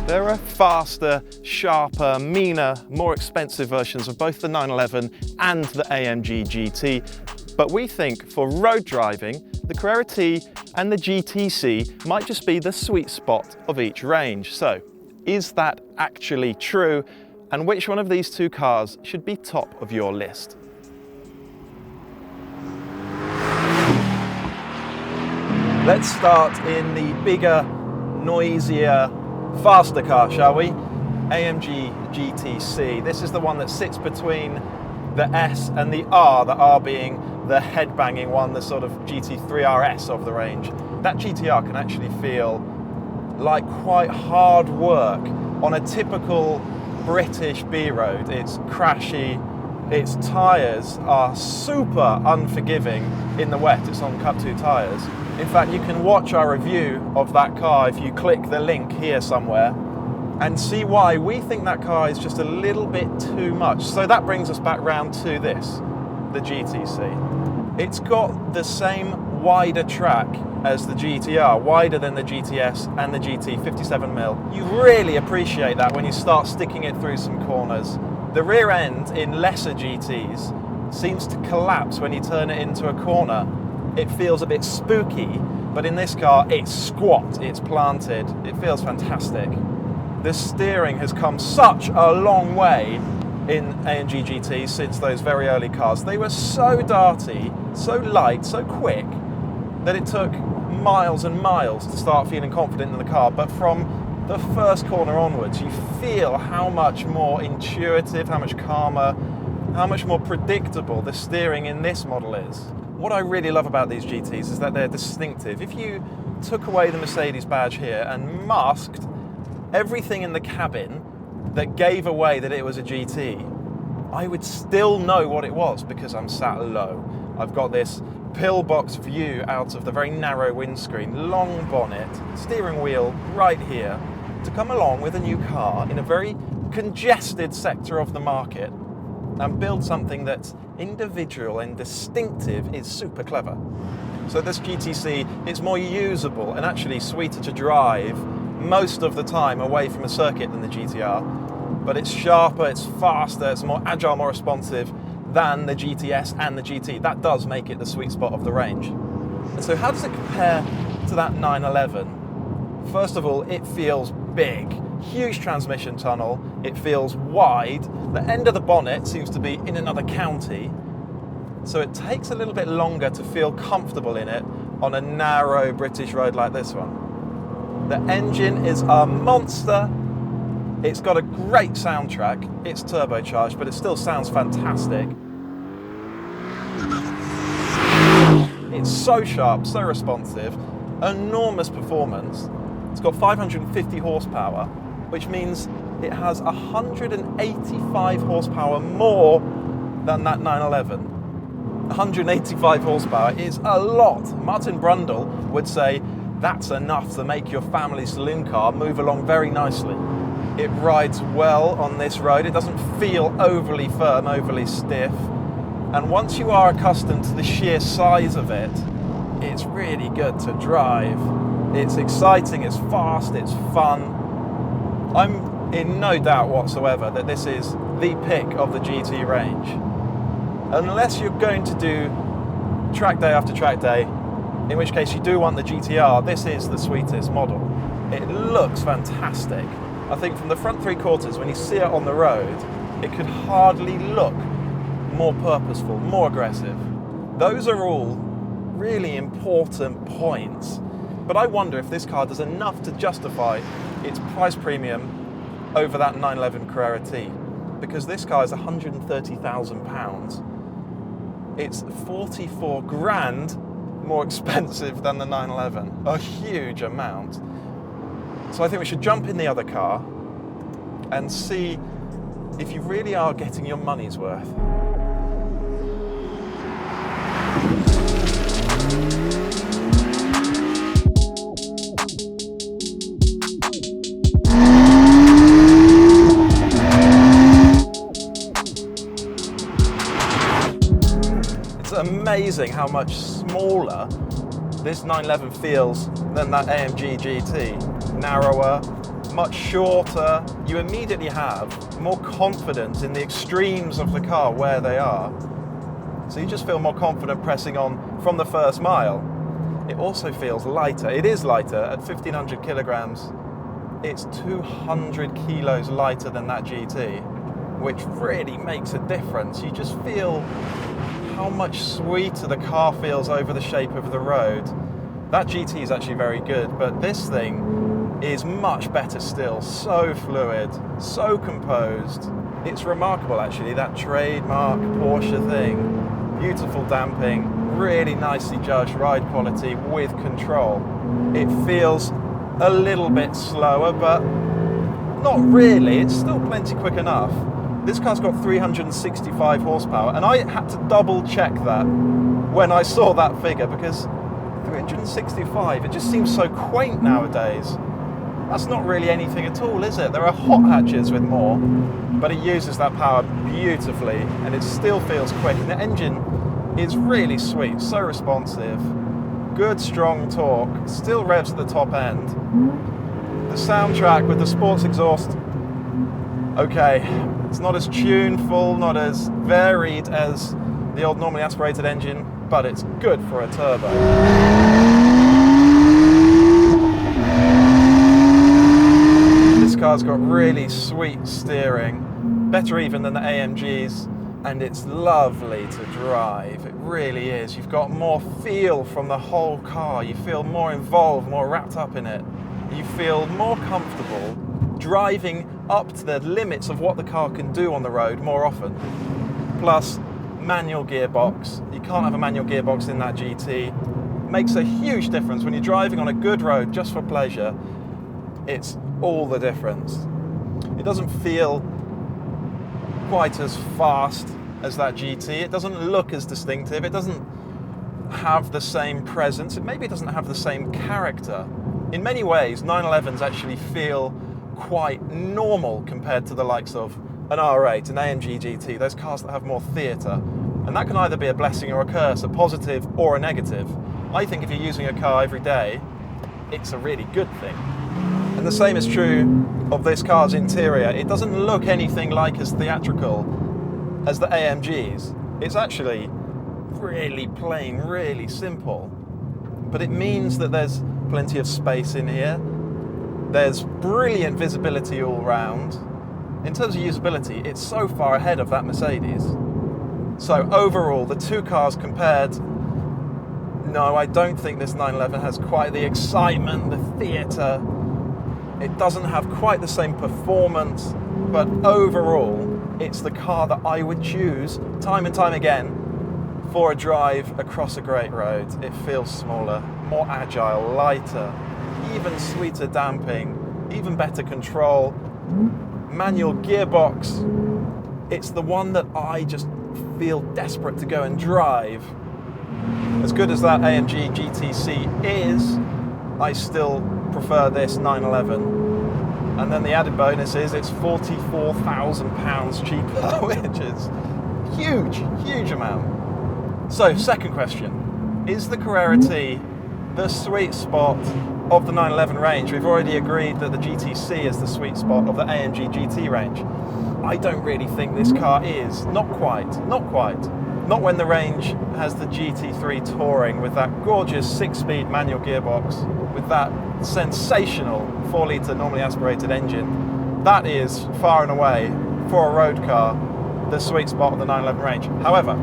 There are faster, sharper, meaner, more expensive versions of both the 911 and the AMG GT, but we think for road driving, the Carrera T and the GTC might just be the sweet spot of each range. So, is that actually true? And which one of these two cars should be top of your list? Let's start in the bigger, noisier, faster car, shall we? AMG GTC. This is the one that sits between the S and the R, the R being the head-banging one, the sort of GT3 RS of the range. That GTR can actually feel like quite hard work on a typical British B road. It's crashy, its tyres are super unforgiving in the wet. It's on Cup 2 tyres. In fact, you can watch our review of that car if you click the link here somewhere and see why we think that car is just a little bit too much. So that brings us back round to this, the GTC. It's got the same wider track as the GTR, wider than the GTS and the GT, 57mm. You really appreciate that when you start sticking it through some corners. The rear end in lesser GTs seems to collapse when you turn it into a corner. It feels a bit spooky, but in this car, it's squat, it's planted, it feels fantastic. The steering has come such a long way in AMG GT since those very early cars. They were so darty, so light, so quick, that it took miles and miles to start feeling confident in the car, but from the first corner onwards, you feel how much more intuitive, how much calmer, how much more predictable the steering in this model is. What I really love about these GTs is that they're distinctive. If you took away the Mercedes badge here and masked everything in the cabin that gave away that it was a GT, I would still know what it was because I'm sat low. I've got this pillbox view out of the very narrow windscreen, long bonnet, steering wheel right here, to come along with a new car in a very congested sector of the market and build something that's individual and distinctive is super clever. So this GTC is more usable and actually sweeter to drive most of the time away from a circuit than the GTR, but it's sharper, it's faster, it's more agile, more responsive than the GTS and the GT. That does make it the sweet spot of the range. And so how does it compare to that 911? First of all, it feels big. Huge transmission tunnel, it feels wide, the end of the bonnet seems to be in another county, so it takes a little bit longer to feel comfortable in it on a narrow British road like this one. The engine is a monster, it's got a great soundtrack, it's turbocharged, but it still sounds fantastic. It's so sharp, so responsive, enormous performance. It's got 550 horsepower, which means it has 185 horsepower more than that 911. 185 horsepower is a lot. Martin Brundle would say that's enough to make your family saloon car move along very nicely. It rides well on this road. It doesn't feel overly firm, overly stiff. And once you are accustomed to the sheer size of it, it's really good to drive. It's exciting, it's fast, it's fun. I'm in no doubt whatsoever that this is the pick of the GT range. Unless you're going to do track day after track day, in which case you do want the GTR, this is the sweetest model. It looks fantastic. I think from the front three quarters, when you see it on the road, it could hardly look more purposeful, more aggressive. Those are all really important points. But I wonder if this car does enough to justify its price premium over that 911 Carrera T, because this car is £130,000. It's 44 grand more expensive than the 911, a huge amount. So I think we should jump in the other car and see if you really are getting your money's worth. Amazing how much smaller this 911 feels than that AMG GT. Narrower, much shorter. You immediately have more confidence in the extremes of the car where they are. So you just feel more confident pressing on from the first mile. It also feels lighter. It is lighter at 1,500 kilograms. It's 200 kilos lighter than that GT, which really makes a difference. You just feel how much sweeter the car feels over the shape of the road. That GT is actually very good, but this thing is much better still. So fluid, so composed. It's remarkable actually, that trademark Porsche thing. Beautiful damping, really nicely judged ride quality with control. It feels a little bit slower, but not really. It's still plenty quick enough. This car's got 365 horsepower, and I had to double check that when I saw that figure, because 365, it just seems so quaint nowadays. That's not really anything at all, is it? There are hot hatches with more, but it uses that power beautifully, and it still feels quick. And the engine is really sweet, so responsive, good strong torque, still revs at the top end. The soundtrack with the sports exhaust, okay, it's not as tuneful, not as varied as the old normally aspirated engine, but it's good for a turbo. This car's got really sweet steering, better even than the AMGs, and it's lovely to drive. It really is. You've got more feel from the whole car. You feel more involved, more wrapped up in it. You feel more comfortable driving up to the limits of what the car can do on the road more often. Plus, manual gearbox. You can't have a manual gearbox in that GT. Makes a huge difference when you're driving on a good road just for pleasure. It's all the difference. It doesn't feel quite as fast as that GT. It doesn't look as distinctive. It doesn't have the same presence. Maybe it doesn't have the same character. In many ways, 911s actually feel quite normal compared to the likes of an R8, an AMG GT, those cars that have more theatre. And that can either be a blessing or a curse, a positive or a negative. I think if you're using a car every day, it's a really good thing. And the same is true of this car's interior. It doesn't look anything like as theatrical as the AMGs. It's actually really plain, really simple. But it means that there's plenty of space in here. There's brilliant visibility all round. In terms of usability, it's so far ahead of that Mercedes. So overall, the two cars compared, no, I don't think this 911 has quite the excitement, the theatre. It doesn't have quite the same performance, but overall, it's the car that I would choose time and time again for a drive across a great road. It feels smaller, more agile, lighter, even sweeter damping, even better control, manual gearbox. It's the one that I just feel desperate to go and drive. As good as that AMG GTC is, I still prefer this 911. And then the added bonus is it's £44,000 cheaper, which is huge, huge amount. So, second question, is the Carrera T the sweet spot of the 911 range? We've already agreed that the GTC is the sweet spot of the AMG GT range. I don't really think this car is. Not quite. Not when the range has the GT3 Touring with that gorgeous 6-speed manual gearbox, with that sensational 4-litre normally aspirated engine. That is far and away, for a road car, the sweet spot of the 911 range. However,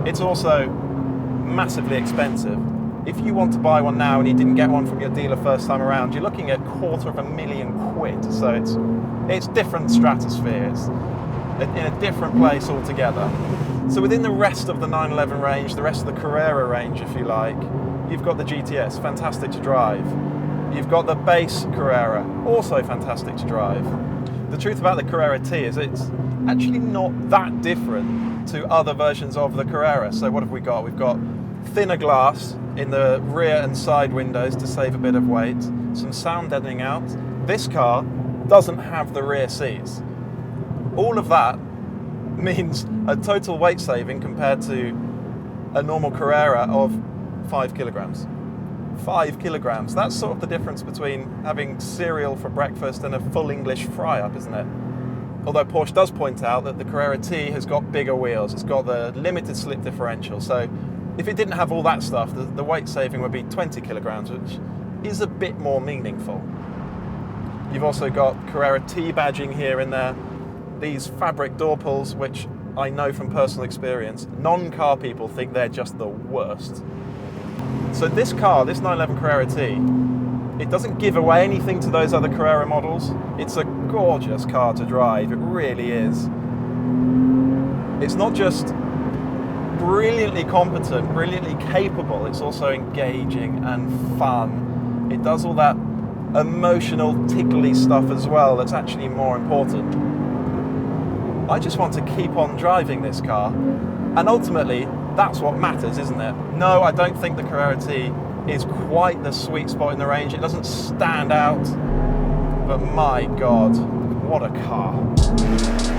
it's also massively expensive. If you want to buy one now and you didn't get one from your dealer first time around, you're looking at £250,000. So it's different stratosphere. It's in a different place altogether. So within the rest of the 911 range, the rest of the Carrera range, if you like, you've got the GTS, fantastic to drive. You've got the base Carrera, also fantastic to drive. The truth about the Carrera T is it's actually not that different to other versions of the Carrera. So what have we got? We've got thinner glass in the rear and side windows to save a bit of weight, some sound deadening out. This car doesn't have the rear seats. All of that means a total weight saving compared to a normal Carrera of 5 kilograms. 5 kilograms. That's sort of the difference between having cereal for breakfast and a full English fry-up, isn't it? Although Porsche does point out that the Carrera T has got bigger wheels. It's got the limited slip differential. So if it didn't have all that stuff, the weight saving would be 20 kilograms, which is a bit more meaningful. You've also got Carrera T badging here and there. These fabric door pulls, which I know from personal experience, non-car people think they're just the worst. So this car, this 911 Carrera T, it doesn't give away anything to those other Carrera models. It's a gorgeous car to drive, it really is. It's not just brilliantly competent, brilliantly capable, it's also engaging and fun. It does all that emotional, tickly stuff as well that's actually more important. I just want to keep on driving this car, and ultimately, that's what matters, isn't it? No, I don't think the Carrera T is quite the sweet spot in the range. It doesn't stand out, but my God, what a car.